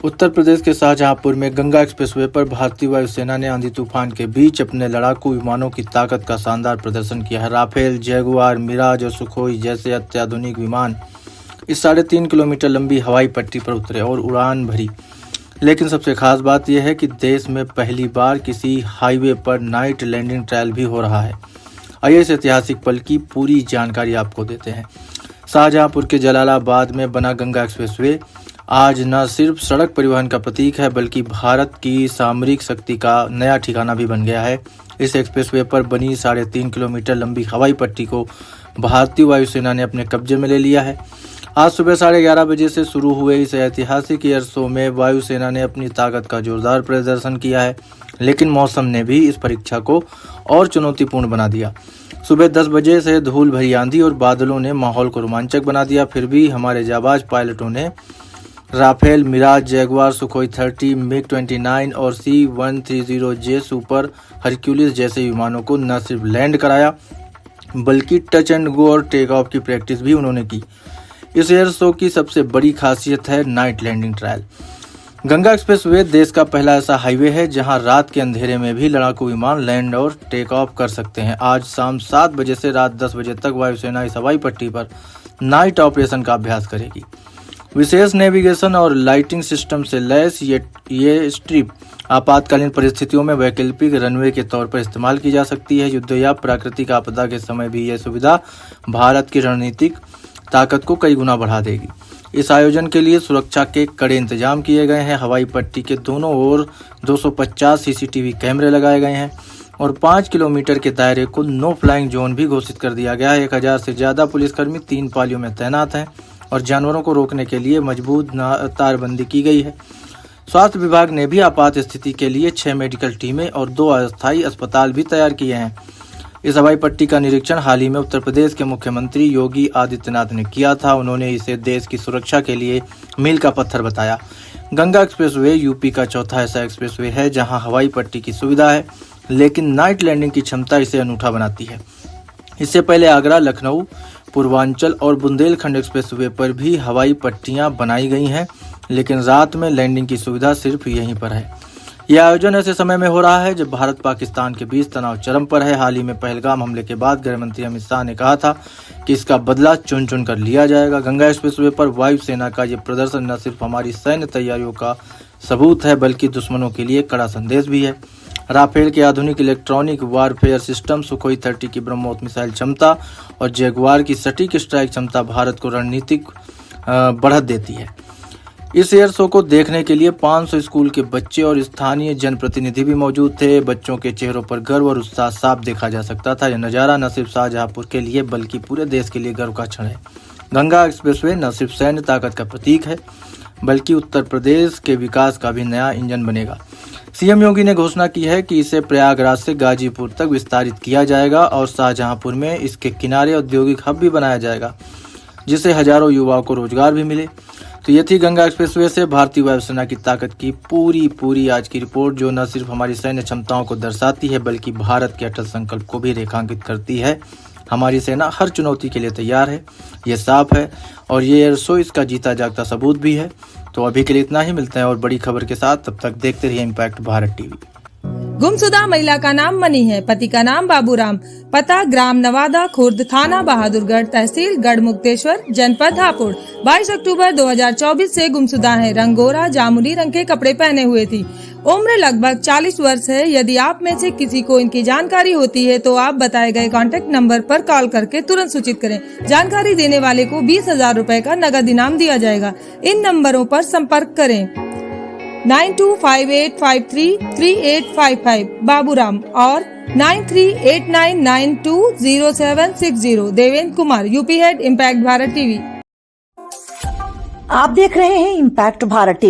उत्तर प्रदेश के शाहजहांपुर में गंगा एक्सप्रेसवे पर भारतीय वायुसेना ने आंधी तूफान के बीच अपने लड़ाकू विमानों की ताकत का शानदार प्रदर्शन किया है। राफेल, जैगुआर, मिराज और सुखोई जैसे अत्याधुनिक विमान इस 3.5 किलोमीटर लंबी हवाई पट्टी पर उतरे और उड़ान भरी। लेकिन सबसे खास बात यह है कि देश में पहली बार किसी हाईवे पर नाइट लैंडिंग ट्रायल भी हो रहा है। आइए इस ऐतिहासिक पल की पूरी जानकारी आपको देते हैं। शाहजहांपुर के जलालाबाद में बना गंगा एक्सप्रेसवे आज न सिर्फ सड़क परिवहन का प्रतीक है बल्कि भारत की सामरिक शक्ति का नया ठिकाना भी बन गया है। इस एक्सप्रेसवे पर बनी 3.5 किलोमीटर लंबी हवाई पट्टी को भारतीय वायुसेना ने अपने कब्जे में ले लिया है। आज सुबह 11:30 बजे से शुरू हुए इस ऐतिहासिक एयर शो में वायुसेना ने अपनी ताकत का जोरदार प्रदर्शन किया है, लेकिन मौसम ने भी इस परीक्षा को और चुनौतीपूर्ण बना दिया। सुबह 10 बजे से धूल भरी आंधी और बादलों ने माहौल को रोमांचक बना दिया। फिर भी हमारे जाबाज पायलटों ने Rafale, Miraj, Jaguar, Sukhoi 30, MiG-29 और C-130J सुपर हरक्यूलिस जैसे विमानों को न सिर्फ लैंड कराया बल्कि टच एंड गो और टेक ऑफ की प्रैक्टिस भी उन्होंने की। इस एयर शो की सबसे बड़ी खासियत है night landing trial. Ganga expressway देश का पहला ऐसा हाईवे है जहां रात के अंधेरे में भी लड़ाकू विमान लैंड और टेक ऑफ कर सकते हैं। आज शाम 7 बजे से रात 10 बजे तक वायुसेना इस हवाई पट्टी पर नाइट ऑपरेशन का अभ्यास करेगी। विशेष नेविगेशन और लाइटिंग सिस्टम से लैस ये स्ट्रिप आपातकालीन परिस्थितियों में वैकल्पिक रनवे के तौर पर इस्तेमाल की जा सकती है। युद्ध या प्राकृतिक आपदा के समय भी यह सुविधा भारत की रणनीतिक ताकत को कई गुना बढ़ा देगी। इस आयोजन के लिए सुरक्षा के कड़े इंतजाम किए गए हैं। हवाई पट्टी के दोनों ओर 250 CCTV कैमरे लगाए गए हैं और 5 किलोमीटर के दायरे को नो फ्लाइंग जोन भी घोषित कर दिया गया है। 1000 से ज्यादा पुलिसकर्मी 3 पालियों में तैनात हैं और जानवरों को रोकने के लिए मजबूत तारबंदी की गई है। स्वास्थ्य विभाग ने भी आपात स्थिति के लिए 6 मेडिकल टीमें और 2 अस्थायी अस्पताल भी तैयार किए हैं। इस हवाई पट्टी का निरीक्षण हाल ही में उत्तर प्रदेश के मुख्यमंत्री योगी आदित्यनाथ ने किया था। उन्होंने इसे देश की सुरक्षा के लिए मील का पत्थर बताया। गंगा एक्सप्रेसवे यूपी का चौथा ऐसा एक्सप्रेसवे है जहां हवाई पट्टी की सुविधा है, लेकिन नाइट लैंडिंग की क्षमता इसे अनूठा बनाती है। इससे पहले आगरा, लखनऊ, पूर्वांचल और बुंदेलखंड एक्सप्रेसवे पर भी हवाई पट्टियां बनाई गई हैं, लेकिन रात में लैंडिंग की सुविधा सिर्फ यहीं पर है। यह आयोजन ऐसे समय में हो रहा है जब भारत पाकिस्तान के बीच तनाव चरम पर है। हाल ही में पहलगाम हमले के बाद गृह मंत्री अमित शाह ने कहा था कि इसका बदला चुन चुन कर लिया जाएगा। गंगा एक्सप्रेसवे पर वायुसेना का ये प्रदर्शन न सिर्फ हमारी सैन्य तैयारियों का सबूत है बल्कि दुश्मनों के लिए कड़ा संदेश भी है। राफेल के आधुनिक इलेक्ट्रॉनिक वारफेयर सिस्टम, सुखोई 30 की ब्रह्मोस मिसाइल क्षमता और जैगुआर की सटीक स्ट्राइक क्षमता भारत को रणनीतिक बढ़त देती है। इस एयर शो को देखने के लिए 500 स्कूल के बच्चे और स्थानीय जनप्रतिनिधि भी मौजूद थे। बच्चों के चेहरों पर गर्व और उत्साह साफ देखा जा सकता था। यह नज़ारा न सिर्फ शाहजहांपुर के लिए बल्कि पूरे देश के लिए गर्व का क्षण है। गंगा एक्सप्रेसवे न सिर्फ सैन्य ताकत का प्रतीक है बल्कि उत्तर प्रदेश के विकास का भी नया इंजन बनेगा। सीएम योगी ने घोषणा की है कि इसे प्रयागराज से गाजीपुर तक विस्तारित किया जाएगा और शाहजहांपुर में इसके किनारे औद्योगिक हब भी बनाया जाएगा, जिससे हजारों युवाओं को रोजगार भी मिले। तो ये थी गंगा एक्सप्रेसवे से भारतीय वायुसेना की ताकत की पूरी आज की रिपोर्ट, जो न सिर्फ हमारी सैन्य क्षमताओं को दर्शाती है बल्कि भारत के अटल संकल्प को भी रेखांकित करती है। हमारी सेना हर चुनौती के लिए तैयार है, ये साफ है और ये एयर शो इसका जीता जागता सबूत भी है। तो अभी के लिए इतना ही, मिलते हैं और बड़ी खबर के साथ। तब तक देखते रहिए इम्पैक्ट भारत टीवी। गुमशुदा महिला का नाम मनी है, पति का नाम बाबूराम, पता ग्राम नवादा खुर्द, थाना बहादुरगढ़, तहसील गढ़मुक्तेश्वर, जनपद हापुड़। 22 अक्टूबर 2024 से गुमशुदा है। रंग गोरा जामुनी रंग के कपड़े पहने हुए थी। उम्र लगभग 40 वर्ष है। यदि आप में से किसी को इनकी जानकारी होती है तो आप बताए गए कॉन्टैक्ट नंबर पर कॉल करके तुरंत सूचित करें। जानकारी देने वाले को 20,000 रूपए का नगद इनाम दिया जाएगा। इन नंबरों पर संपर्क करें 9258533855 बाबूराम और 9389920760 Devendra Kumar, UP head, impact Bharat TV. आप देख रहे हैं इम्पैक्ट भारत टीवी।